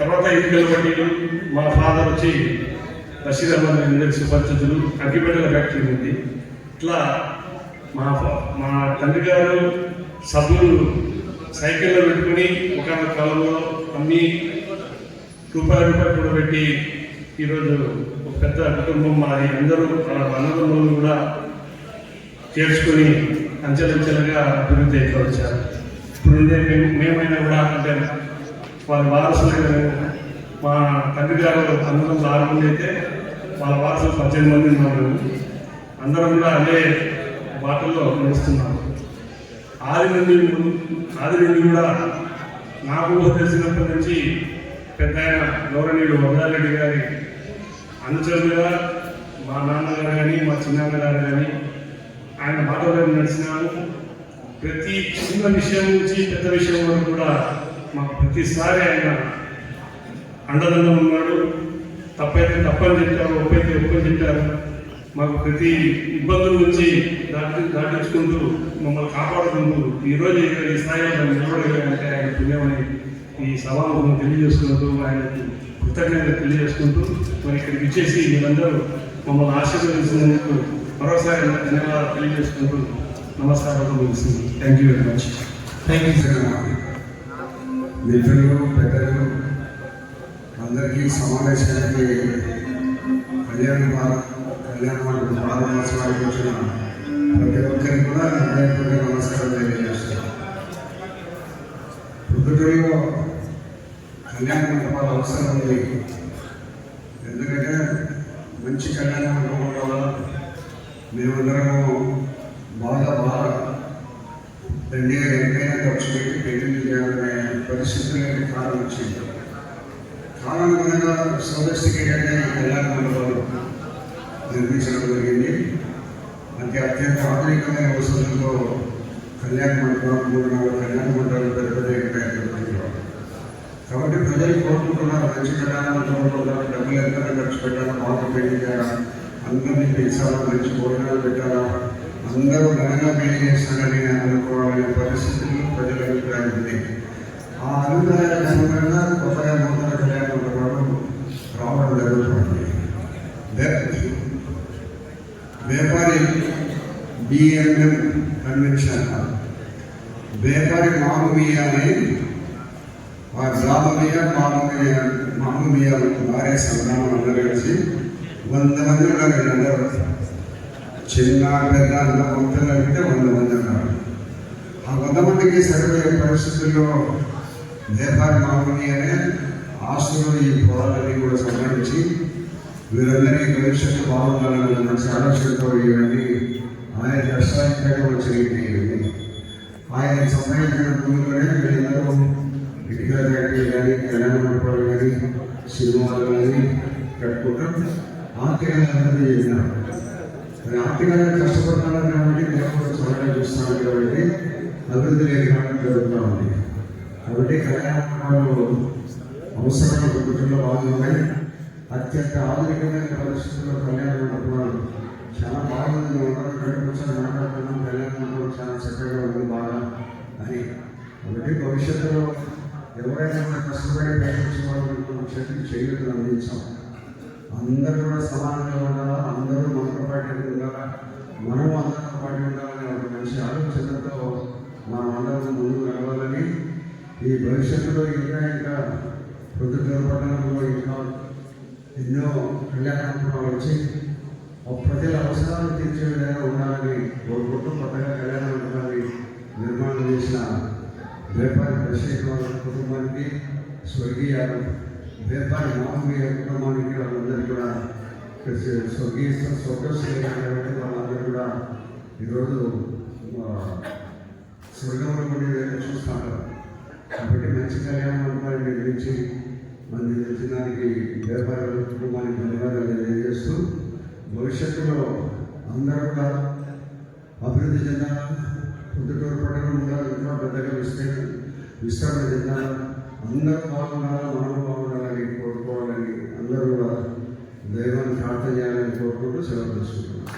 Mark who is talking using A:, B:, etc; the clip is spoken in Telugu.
A: తర్వాత ఎన్నికల పట్టీలు మా ఫాదర్ వచ్చి బషీర్ అహ్మద్ అందరి సుపరిచితులు అగ్గిపెట్టెల ఫ్యాక్టరీ ఉంది. ఇట్లా మా తండ్రి గారు సభ్యులు సైకిల్లో పెట్టుకుని ఒక కాలంలో అన్ని రూపాయలు కూడా పెట్టి ఈరోజు ఒక పెద్ద కుటుంబం మాది. అందరూ అన్నదమ్ములు కూడా చేర్చుకొని అంచెలంచెలుగా అభివృద్ధి అయితే వచ్చారు. ఇప్పుడుండే మేమైనా కూడా అంటే వారి వారసులైన మా తండ్రి గారు అందరం 6 మంది అయితే వాళ్ళ వారసులు 18 మంది ఉన్నారు. అందరం కూడా అదే బాటల్లో నడుస్తున్నాము. ఆది నుండి కూడా నాకు తెలిసినప్పటి నుంచి పెద్ద ఆయన గౌరవనీయుడు వరదారెడ్డి గారి అనుచరులుగా మా నాన్నగారు కానీ మా చిన్నాన్నగారు కానీ ఆయన బాటలో నడిచినాము. ప్రతి చిన్న విషయం నుంచి పెద్ద విషయం వరకు కూడా మాకు ప్రతిసారి ఆయన అండదండం ఉన్నాడు. తప్పైతే తప్పని చెప్పారు, ఒప్పైతే ఒప్పని చెప్పారు. మాకు ప్రతి ఇబ్బందుల నుంచి దాటించుకుంటూ మమ్మల్ని కాపాడుకుంటూ ఈరోజు ఈ స్థాయిలో నిలబడగలంటే ఆయన పుణ్యమని ఈ సభను తెలియజేసుకుంటూ ఆయనకు కృతజ్ఞతలు తెలియజేసుకుంటూ మరి ఇక్కడికి ఇచ్చేసి వీళ్ళందరూ మమ్మల్ని ఆశీర్వదించినందుకు మరోసారి ధన్యవాదాలు తెలియజేసుకుంటూ నమస్కారాలు ముగిస్తుంది. Thank you very much.
B: Thank you sir. మిత్రులు, పెద్దలు అందరికీ సమావేశానికి కళ్యాణ ప్రారంభోత్సవానికి వచ్చిన ప్రతి ఒక్కరికి కూడా హృదయపూర్వక నమస్కారం తెలియజేస్తాను. ప్రొద్దుటూరులో కళ్యాణ మండపాల అవసరం ఉంది. ఎందుకంటే మంచి కళ్యాణ మండపం వల్ల మేమందరము బాగా ఎంతైనా ఖర్చు పెట్టి పెళ్లి చేయాలనే పరిస్థితులకి కాలం వచ్చింది. కాలానుగుణంగా సోదస్టికేటెడ్ కళ్యాణ మండపాలు నిర్మించడం జరిగింది. అంటే అత్యంత ఆధునికమైన వసతులతో కళ్యాణ మండపాలు 3-4 కళ్యాణ మండపాలు పెద్దగా కాబట్టి ప్రజలు కోరుకుంటున్నారు మంచి కళ్యాణ మండపంలో డబ్బులు ఎంతైనా ఖర్చు పెట్టాలా, బాగా పెళ్లి చేయాలా, అందరినీ పెంచాలా, మంచి భోజనాలు పెట్టాలా, అందరూ ఘనంగా పెళ్లి చేస్తారని అనుకోవాలనే పరిస్థితుల్లో ప్రజల అభిప్రాయం ఉంది. ఆ అభిప్రాయాలకు అనుగుణంగా కొత్తగా నూతన కళ్యాణ మండపాలు రావడం జరుగుతుంది. వ్యాపారి బిఎంఎం కన్వెన్షన్ వ్యాపారి మామూమియా అని ఆ గ్రామీయ మామూమియా భార్య సంతానం అందరూ కలిసి 100 మంది ఉన్నారు. వీళ్ళందరూ చిన్న పెద్ద అంత మొత్తం కలిపితే 100 మంది ఉన్నారు. ఆ 100 మందికి సరిపోయే పరిస్థితుల్లో వ్యాపారి మామూలి అనే ఆస్తులు ఈ పొలాలన్నీ కూడా సంబంధించి వీరందరినీ భవిష్యత్తు బాగుండాలని మంచి ఆలోచనతో ఇవన్నీ ఆయన కష్టాధికంగా వచ్చినవి. ఆయన సంపాదించిన భూమిలోనే వీళ్ళందరూ ఇటుక ఫ్యాక్టరీ కానీ కళ్యాణ మండపాలు కానీ సినిమాలు కానీ కట్టుకుంటాం. ఆర్థికంగా అభివృద్ధి చేసినారు. మరి ఆర్థికంగా కష్టపడుతున్నారు కాబట్టి దేవుడు సహాయం చూస్తున్నారు కాబట్టి అభివృద్ధి లేకపోవడం జరుగుతూ ఉంది. కాబట్టి కళ్యాణ మండపాలు అవసరమైన కుటుంబంలో బాగున్నాయి. అత్యంత ఆధునికమైన పరిస్థితుల్లో కళ్యాణ మండపాలు చాలా బాగుంది. ఒకసారి మాట్లాడుతున్నాం కళ్యాణ మండపం చాలా చక్కగా ఉంది బాగా అని. కాబట్టి భవిష్యత్తులో ఎవరైనా కూడా కష్టపడి ప్రయత్నించే వాళ్ళు శక్తి చేయడం అందించాం. అందరూ కూడా సమానంగా ఉండాలా, అందరూ మనతో పాటు ఉండాలా, మనము అందరితో పాటు ఉండాలని ఒక మంచి ఆలోచనతో మనం అందరం ముందుకు నడవాలని ఈ భవిష్యత్తులో ఇంకా ప్రొద్దుటూరు పట్టణంలో ఇంకా ఎన్నో కళ్యాణ మండపాలు వచ్చి ప్రజల అవసరాలు తీర్చే విధంగా ఉండాలని కోరుకుంటూ కొత్తగా కళ్యాణ మండపాన్ని నిర్మాణం చేసిన వ్యాపారి బషీర్ కుటుంబానికి, స్వర్గీయ వ్యాపారి మామూలు కుటుంబానికి వాళ్ళందరికీ కూడా స్వర్గస్థులైన కాబట్టి వాళ్ళందరూ కూడా ఈరోజు స్వర్గంలో కూడా చూస్తున్నారు. కాబట్టి మంచి కళ్యాణ మండపాన్ని నిర్మించి మంది దానికి వ్యాపారుల కుటుంబానికి ధన్యవాదాలు తెలియజేస్తూ భవిష్యత్తులో అందరూ కూడా అభివృద్ధి చెందాలా, పొద్దుటూరు పట్టణం కూడా ఇంకా పెద్దగా విస్తరణ చెందాలా, అందరూ బాగుండాలా, మనం బాగుండాలని కోరుకోవాలని అందరూ కూడా దైవాన్ని ప్రార్థన చేయాలని కోరుకుంటూ సెలవు తీసుకుంటున్నాం.